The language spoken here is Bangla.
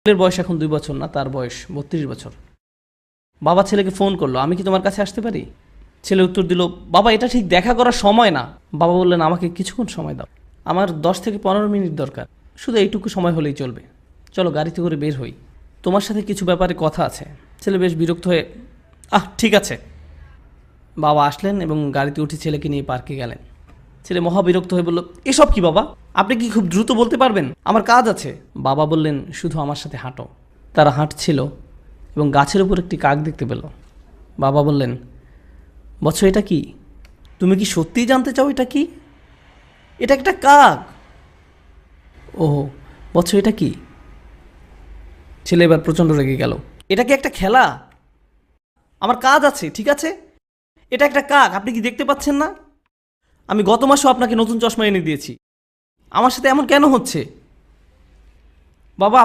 ছেলের বয়স এখন 2 বছর না, তার বয়স 32 বছর। বাবা ছেলেকে ফোন করলো, আমি কি তোমার কাছে আসতে পারি? ছেলে উত্তর দিল, বাবা এটা ঠিক দেখা করার সময় না। বাবা বললেন, আমাকে কিছুক্ষণ সময় দাও, আমার 10 থেকে 15 মিনিট দরকার, শুধু এইটুকু সময় হলেই চলবে, চলো গাড়িতে করে বের হই, তোমার সাথে কিছু ব্যাপারে কথা আছে। ছেলে বেশ বিরক্ত হয়ে, ঠিক আছে। বাবা আসলেন এবং গাড়িতে উঠে ছেলেকে নিয়ে পার্কে গেলেন। ছেলে মহা বিরক্ত হয়ে বলল, এসব কি বাবা, আপনি কি খুব দ্রুত বলতে পারবেন? আমার কাজ আছে। বাবা বললেন, শুধু আমার সাথে হাঁটো। তারা হাঁটছিল এবং গাছের উপর একটি কাক দেখতে পেল। বাবা বললেন, বৎস এটা কি? তুমি কি সত্যিই জানতে চাও এটা কি? এটা একটা কাক। ওহ বৎস এটা কি? ছেলে এবার প্রচণ্ড রেগে গেল। এটা কি একটা খেলা? আমার কাজ আছে, ঠিক আছে? এটা একটা কাক, আপনি কি দেখতে পাচ্ছেন না? আমি গত মাসেও আপনাকে নতুন চশমা এনে দিয়েছি, আমার সাথে এমন কেন হচ্ছে? বাবা